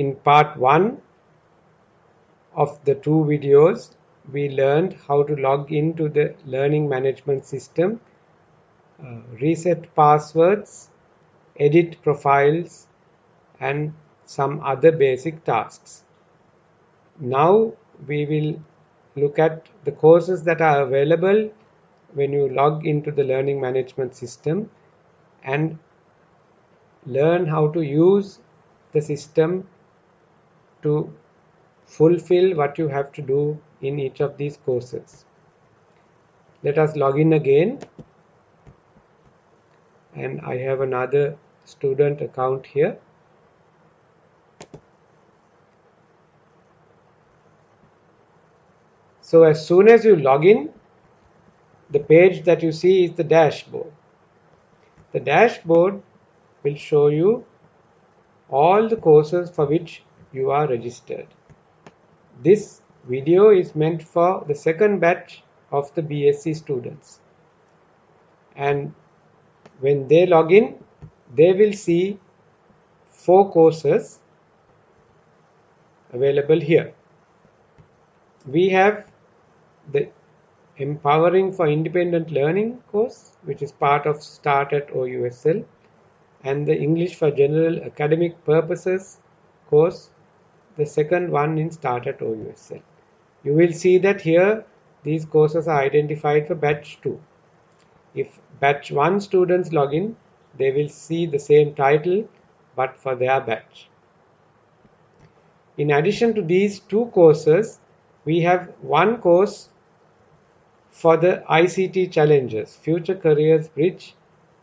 In part 1 of the 2 videos, we learned how to log into the learning management system, reset passwords, edit profiles, and some other basic tasks. Now we will look at the courses that are available when you log into the learning management system and learn how to use the system to fulfill what you have to do in each of these courses. Let us log in again, and I have another student account here. So as soon as you log in, the page that you see is the dashboard. The dashboard will show you all the courses for which you are registered. This video is meant for the second batch of the BSc students, and when they log in, they will see 4 courses available here. We have the Empowering for Independent Learning course, which is part of Start at OUSL, and the English for General Academic Purposes course, the second one in Start at OUSL. You will see that here these courses are identified for batch 2. If batch 1 students log in, they will see the same title but for their batch. In addition to these 2 courses, we have one course for the ICT Challengers, Future Careers Bridge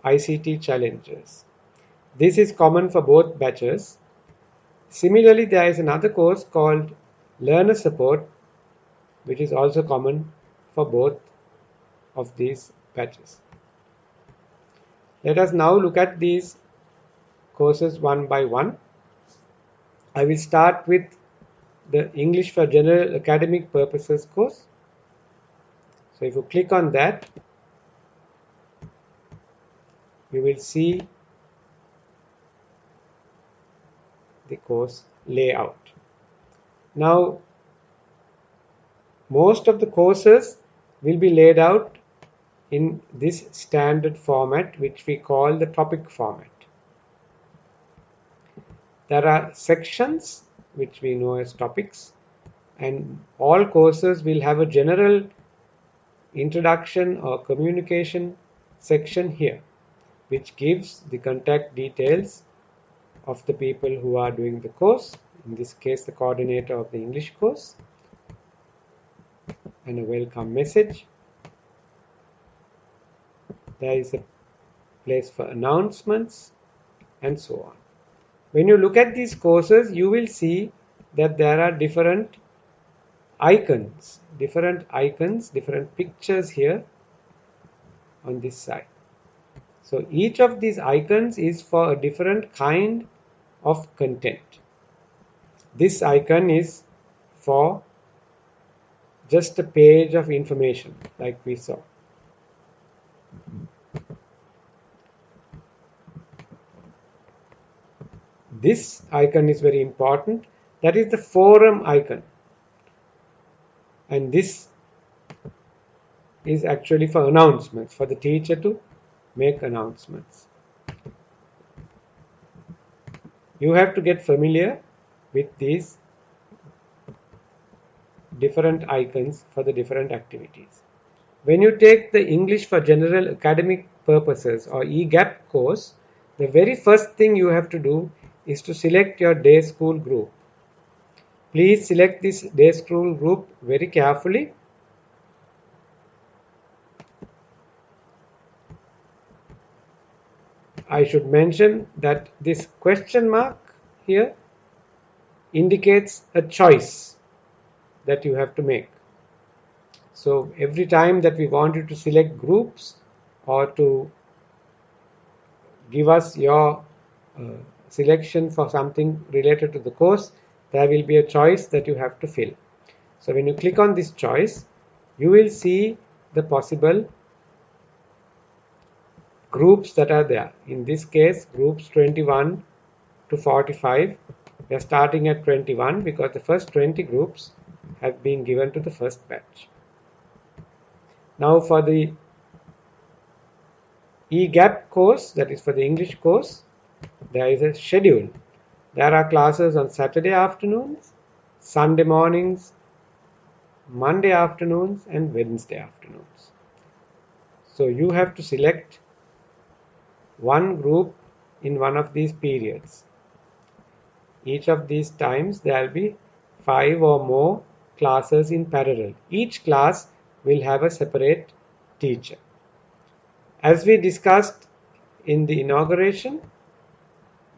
ICT Challengers. This is common for both batches. Similarly, there is another course called Learner Support, which is also common for both of these batches. Let us now look at these courses one by one. I will start with the English for General Academic Purposes course. So if you click on that, you will see the course layout. Now, most of the courses will be laid out in this standard format, which we call the topic format. There are sections which we know as topics, and all courses will have a general introduction or communication section here, which gives the contact details of the people who are doing the course, in this case the coordinator of the English course, and a welcome message. There is a place for announcements and so on. When you look at these courses, you will see that there are different icons, different pictures here on this side. So each of these icons is for a different kind of content. This icon is for just a page of information, like we saw. This icon is very important. That is the forum icon. And this is actually for announcements, for the teacher to make announcements. You have to get familiar with these different icons for the different activities. When you take the English for General Academic Purposes or EGAP course, the very first thing you have to do is to select your day school group. Please select this day school group very carefully. I should mention that this question mark here indicates a choice that you have to make. So every time that we want you to select groups or to give us your selection for something related to the course, there will be a choice that you have to fill. So when you click on this choice, you will see the possible groups that are there. In this case, groups 21 to 45 We are starting at 21 because the first 20 groups have been given to the first batch. Now for the EGAP course, that is for the English course, there is a schedule. There are classes on Saturday afternoons, Sunday mornings, Monday afternoons and Wednesday afternoons. So you have to select one group in one of these periods. Each of these times there will be 5 or more classes in parallel. Each class will have a separate teacher. As we discussed in the inauguration,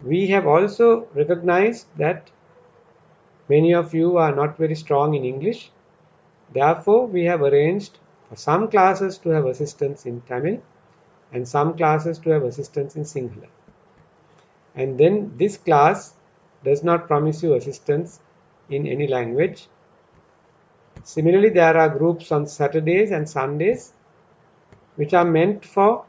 we have also recognized that many of you are not very strong in English. Therefore, we have arranged for some classes to have assistance in Tamil and some classes to have assistance in Sinhala. And then this class does not promise you assistance in any language. Similarly, there are groups on Saturdays and Sundays which are meant for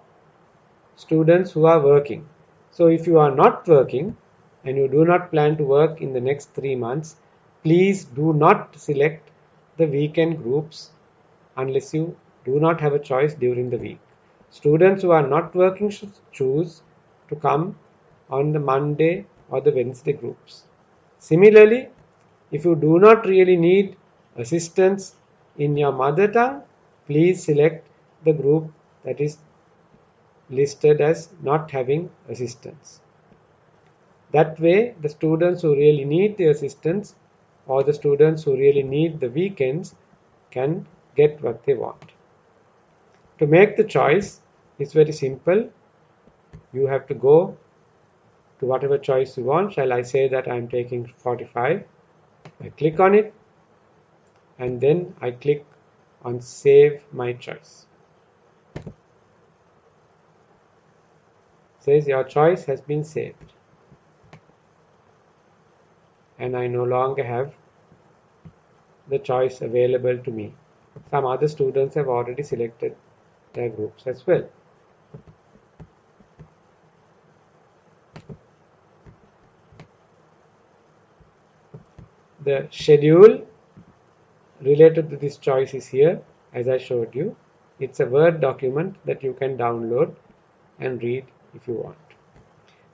students who are working. So if you are not working and you do not plan to work in the next 3 months, please do not select the weekend groups unless you do not have a choice during the week. Students who are not working should choose to come on the Monday or the Wednesday groups. Similarly, if you do not really need assistance in your mother tongue, please select the group that is listed as not having assistance. That way, the students who really need the assistance or the students who really need the weekends can get what they want. To make the choice, it's very simple. You have to go to whatever choice you want. Shall I say that I'm taking 45? I click on it and then I click on Save My Choice. It says your choice has been saved. And I no longer have the choice available to me. Some other students have already selected their groups as well. The schedule related to this choice is here, as I showed you. It's a Word document that you can download and read if you want.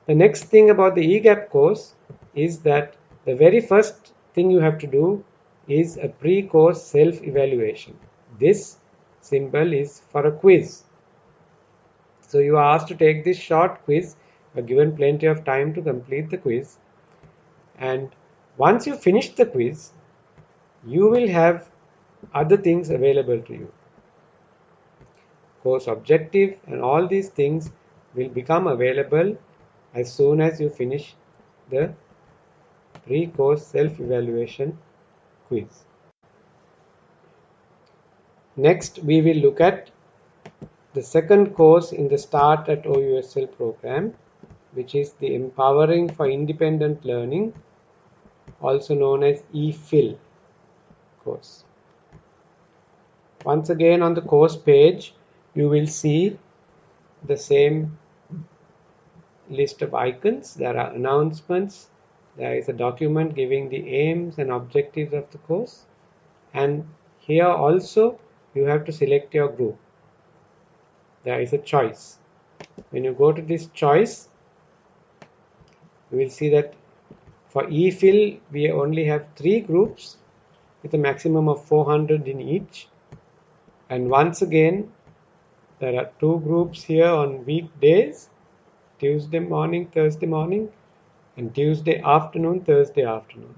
The next thing about the EGAP course is that the very first thing you have to do is a pre-course self-evaluation. This symbol is for a quiz. So you are asked to take this short quiz. You are given plenty of time to complete the quiz. And once you finish the quiz, you will have other things available to you. Course objective and all these things will become available as soon as you finish the pre-course self-evaluation quiz. Next, we will look at the second course in the Start at OUSL program, which is the Empowering for Independent Learning, also known as EFIL course. Once again, on the course page, you will see the same list of icons. There are announcements. There is a document giving the aims and objectives of the course. And here also, you have to select your group. There is a choice. When you go to this choice, you will see that for EFIL, we only have 3 groups with a maximum of 400 in each. And once again, there are 2 groups here on weekdays, Tuesday morning, Thursday morning, and Tuesday afternoon, Thursday afternoon.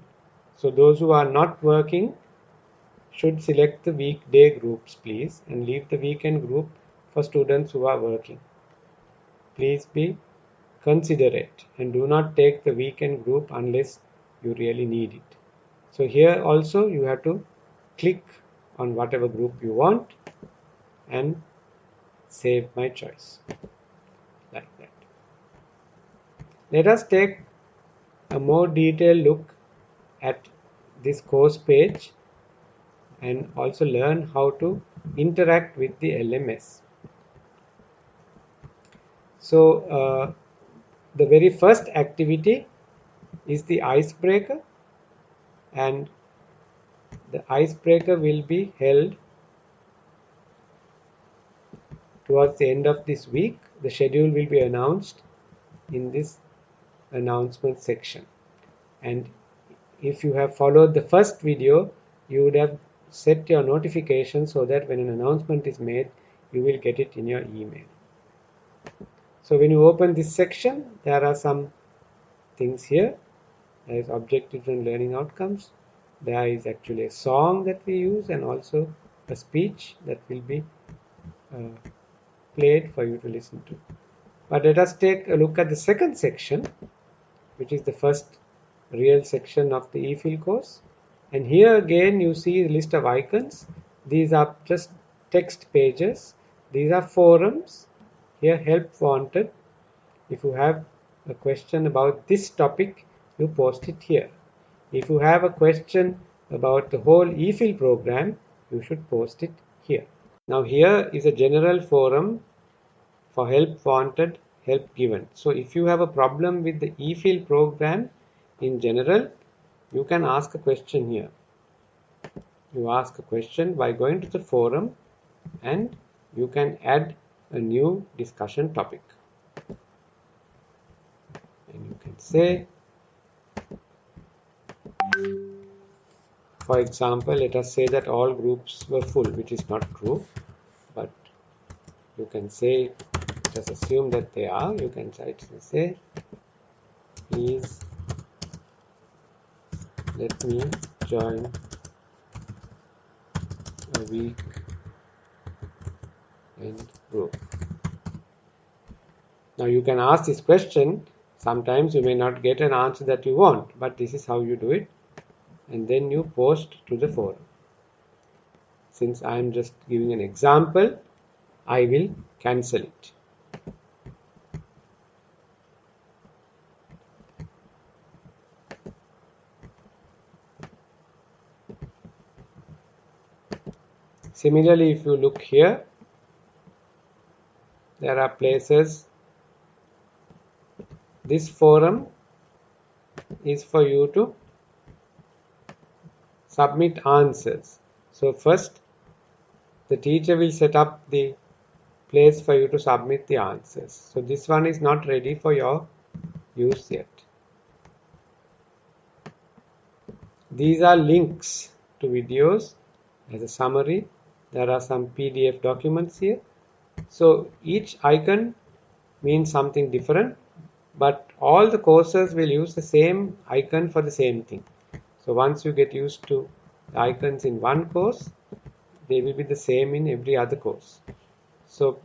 So those who are not working should select the weekday groups, please, and leave the weekend group for students who are working. Please be considerate and do not take the weekend group unless you really need it. So here also you have to click on whatever group you want and save my choice, like that. Let us take a more detailed look at this course page and also learn how to interact with the LMS. So the very first activity is the icebreaker, and the icebreaker will be held towards the end of this week. The schedule will be announced in this announcement section, and if you have followed the first video, you would have set your notification so that when an announcement is made, you will get it in your email. So when you open this section, there are some things here. There is objectives and learning outcomes. There is actually a song that we use, and also a speech that will be played for you to listen to. But let us take a look at the second section, which is the first real section of the eFill course. And here again you see the list of icons. These are just text pages. These are forums. Here, help wanted. If you have a question about this topic, you post it here. If you have a question about the whole eFill program, you should post it here. Now here is a general forum for help wanted, help given. So if you have a problem with the eFill program in general, you can ask a question here. You ask a question by going to the forum, and you can add a new discussion topic. And you can say, for example, let us say that all groups were full, which is not true, but you can say, let us assume that they are. You can say, please let me join a weekend group. Now you can ask this question. Sometimes you may not get an answer that you want, but this is how you do it. And then you post to the forum. Since I am just giving an example, I will cancel it. Similarly, if you look here, there are places. This forum is for you to submit answers. So first, the teacher will set up the place for you to submit the answers. So this one is not ready for your use yet. These are links to videos. As a summary, there are some PDF documents here. So each icon means something different, but all the courses will use the same icon for the same thing. So once you get used to the icons in one course, they will be the same in every other course. So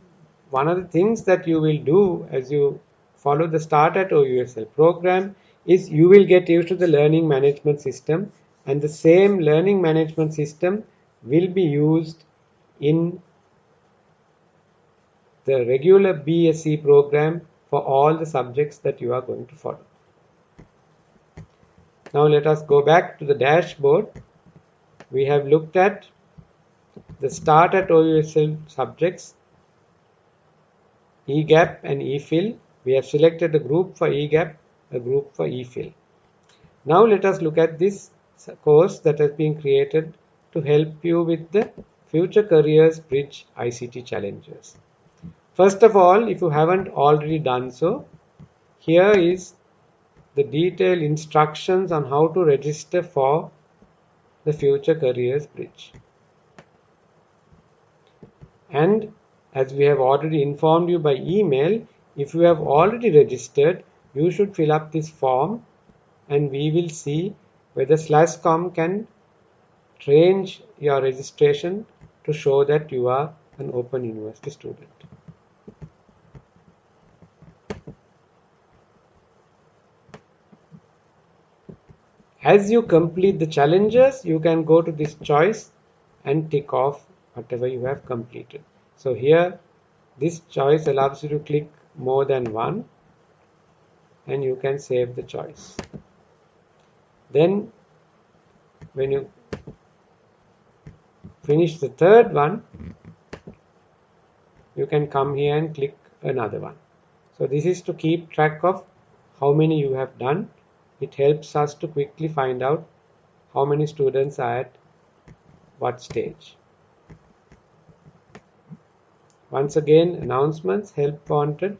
one of the things that you will do as you follow the Start at OUSL program is you will get used to the learning management system, and the same learning management system will be used in the regular BSc program for all the subjects that you are going to follow. Now let us go back to the dashboard. We have looked at the Start at OUSL subjects, eGAP and eFill. We have selected a group for eGAP, a group for eFill. Now let us look at this course that has been created to help you with the Future Careers Bridge ICT Challenges. First of all, if you haven't already done so, here is the detailed instructions on how to register for the Future Careers Bridge. And as we have already informed you by email, if you have already registered, you should fill up this form, and we will see whether SLASSCOM can change your registration to show that you are an Open University student. As you complete the challenges, you can go to this choice and tick off whatever you have completed. So here, this choice allows you to click more than one, and you can save the choice. Then when you finish the third one, you can come here and click another one. So this is to keep track of how many you have done It helps us to quickly find out how many students are at what stage. Once again, announcements, help wanted.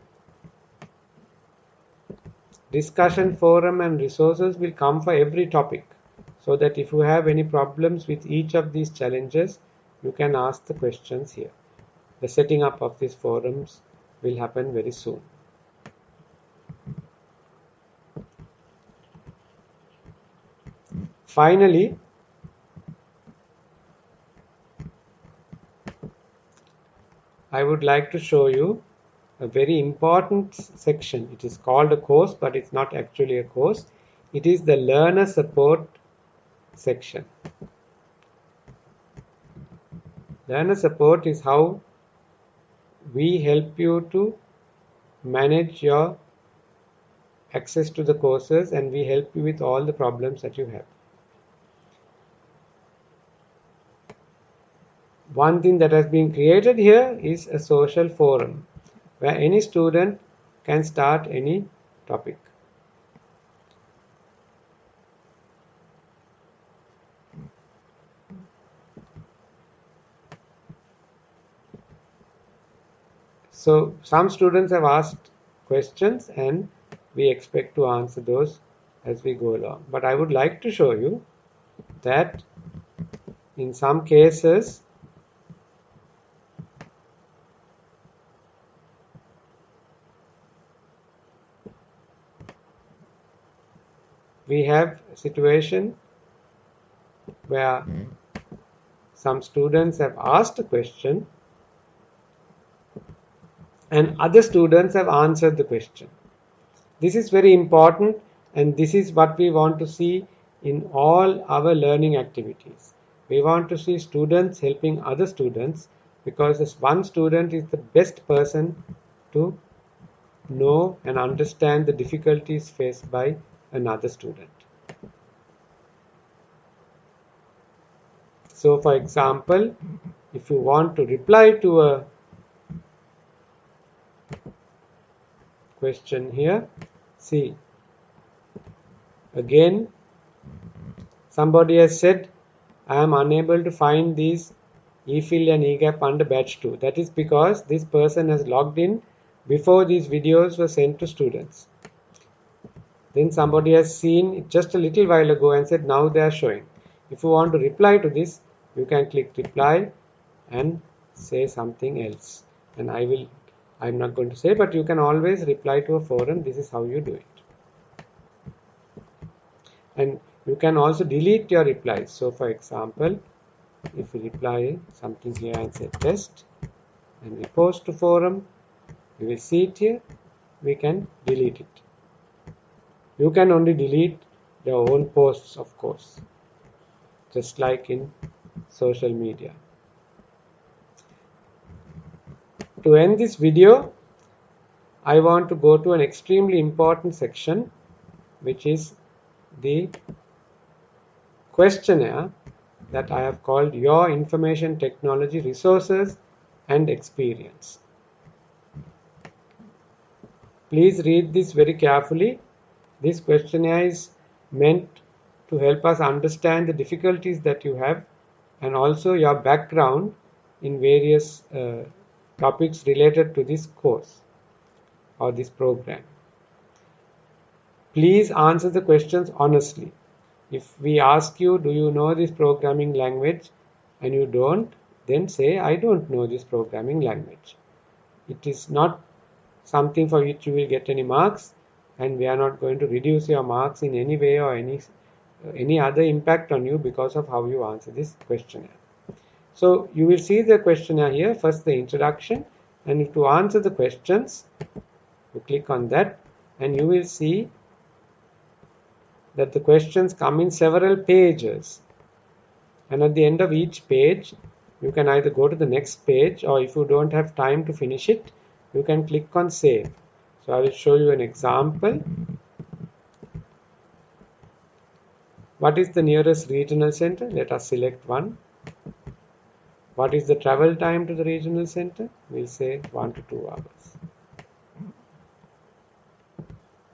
Discussion forum and resources will come for every topic, so that if you have any problems with each of these challenges, you can ask the questions here. The setting up of these forums will happen very soon. Finally, I would like to show you a very important section. It is called a course, but it's not actually a course. It is the learner support section. Learner support is how we help you to manage your access to the courses, and we help you with all the problems that you have. One thing that has been created here is a social forum where any student can start any topic. So some students have asked questions and we expect to answer those as we go along. But I would like to show you that in some cases we have a situation where some students have asked a question and other students have answered the question. This is very important, and this is what we want to see in all our learning activities. We want to see students helping other students, because this one student is the best person to know and understand the difficulties faced by another student. So for example, if you want to reply to a question here, see, again somebody has said, I am unable to find these EFIL and EGAP under batch 2. That is because this person has logged in before these videos were sent to students. Then somebody has seen it just a little while ago and said now they are showing. If you want to reply to this, you can click reply and say something else. And I'm not going to say, but you can always reply to a forum. This is how you do it. And you can also delete your replies. So for example, if we reply something here and say test and we post to forum, you will see it here. We can delete it. You can only delete your own posts, of course, just like in social media. To end this video, I want to go to an extremely important section, which is the questionnaire that I have called Your Information Technology Resources and Experience. Please read this very carefully. This questionnaire is meant to help us understand the difficulties that you have and also your background in various topics related to this course or this program. Please answer the questions honestly. If we ask you, do you know this programming language, and you don't, then say, I don't know this programming language. It is not something for which you will get any marks, and we are not going to reduce your marks in any way or any other impact on you because of how you answer this questionnaire. So you will see the questionnaire here, first the introduction, and to answer the questions, you click on that and you will see that the questions come in several pages, and at the end of each page you can either go to the next page, or if you don't have time to finish it, you can click on save. So I will show you an example. What is the nearest regional center? Let us select one. What is the travel time to the regional center? We'll say 1 to 2 hours.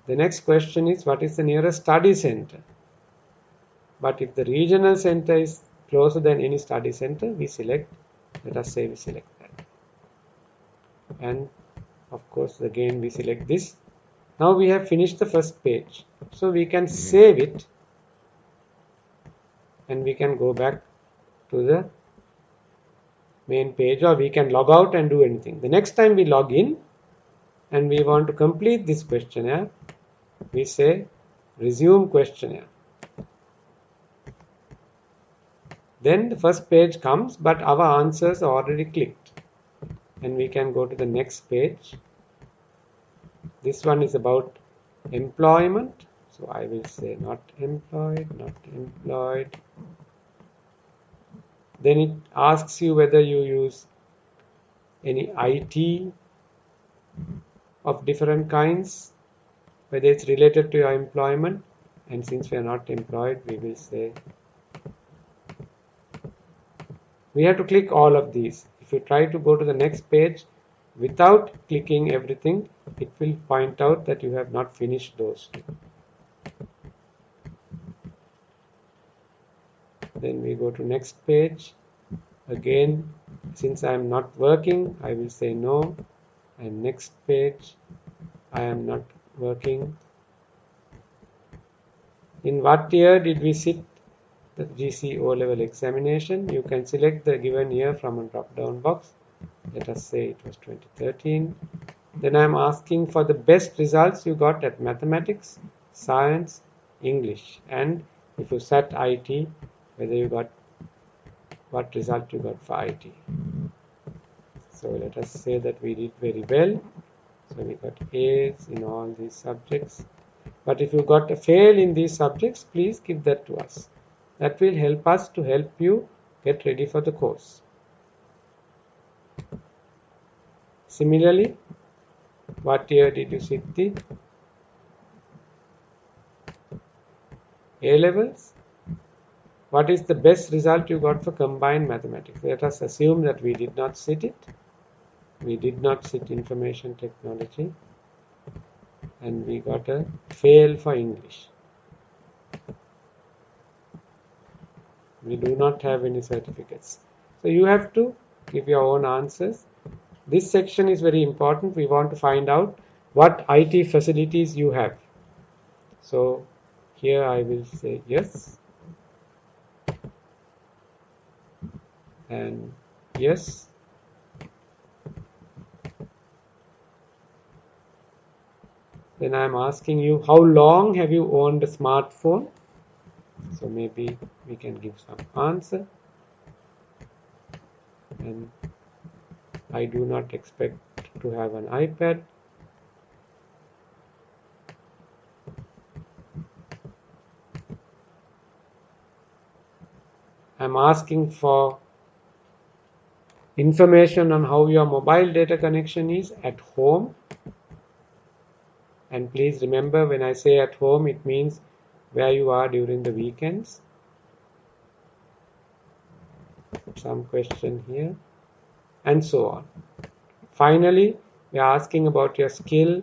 The next question is, what is the nearest study center? But if the regional center is closer than any study center, we select, let us say we select that. And of course, again we select this. Now we have finished the first page. So we can save it and we can go back to the main page, or we can log out and do anything. The next time we log in and we want to complete this questionnaire, we say resume questionnaire. Then the first page comes, but our answers are already clicked. And we can go to the next page. This one is about employment. So I will say not employed, not employed. Then it asks you whether you use any IT of different kinds, whether it's related to your employment. And since we are not employed, we will say we have to click all of these. If you try to go to the next page without clicking everything, it will point out that you have not finished those two. Then we go to next page. Again, since I am not working, I will say no. And next page, I am not working. In what year did we sit the GC O-level examination? You can select the given year from a drop-down box. Let us say it was 2013. Then I am asking for the best results you got at mathematics, science, English, and if you sat IT, whether you got what result you got for IT. So let us say that we did very well. So we got A's in all these subjects. But if you got a fail in these subjects, please give that to us. That will help us to help you get ready for the course. Similarly, what year did you sit the A-levels? What is the best result you got for combined mathematics? Let us assume that we did not sit it. We did not sit information technology. And we got a fail for English. We do not have any certificates. So you have to give your own answers. This section is very important. We want to find out what IT facilities you have. So here I will say yes. And yes. Then I am asking you, how long have you owned a smartphone? So maybe we can give some answer. And I do not expect to have an iPad. I'm asking for information on how your mobile data connection is at home. And please remember, when I say at home, it means where you are during the weekends. Some question here, and so on. Finally, we are asking about your skill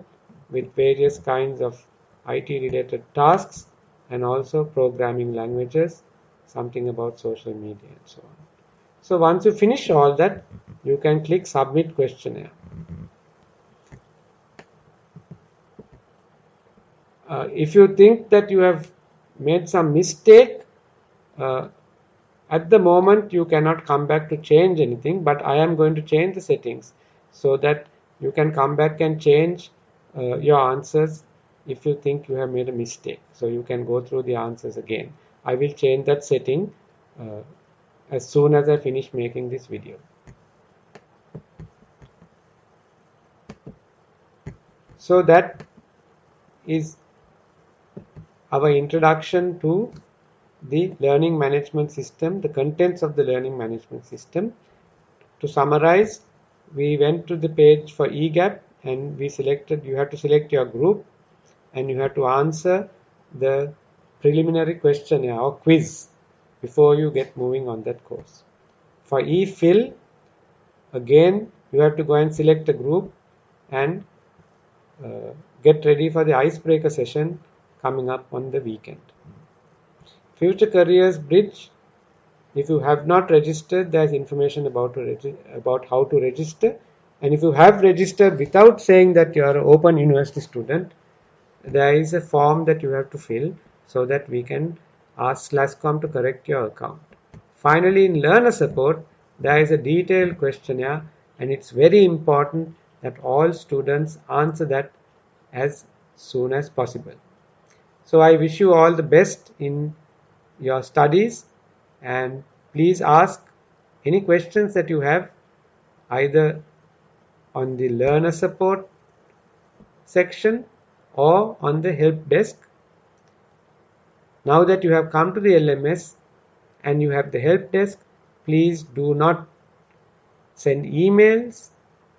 with various kinds of IT related tasks and also programming languages, something about social media and so on. So once you finish all that, you can click submit questionnaire. If you think that you have made some mistake, at the moment you cannot come back to change anything, but I am going to change the settings so that you can come back and change your answers if you think you have made a mistake. So you can go through the answers again. I will change that setting as soon as I finish making this video. So that is our introduction to the learning management system, the contents of the learning management system. To summarize, we went to the page for EGAP and we selected, you have to select your group and you have to answer the preliminary questionnaire or quiz before you get moving on that course. For eFill, again, you have to go and select a group and get ready for the icebreaker session coming up on the weekend. Future Careers Bridge. If you have not registered, there's information about how to register. And if you have registered without saying that you are an Open University student, there is a form that you have to fill so that we can ask SLASCOM to correct your account. Finally, in Learner Support, there is a detailed questionnaire, and it's very important that all students answer that as soon as possible. So I wish you all the best in your studies, and please ask any questions that you have either on the Learner Support section or on the help desk. Now that you have come to the LMS and you have the help desk, please do not send emails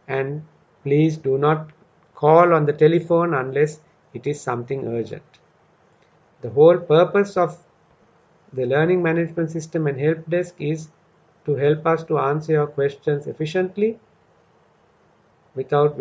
and please do not call on the telephone unless it is something urgent. The whole purpose of the learning management system and help desk is to help us to answer your questions efficiently without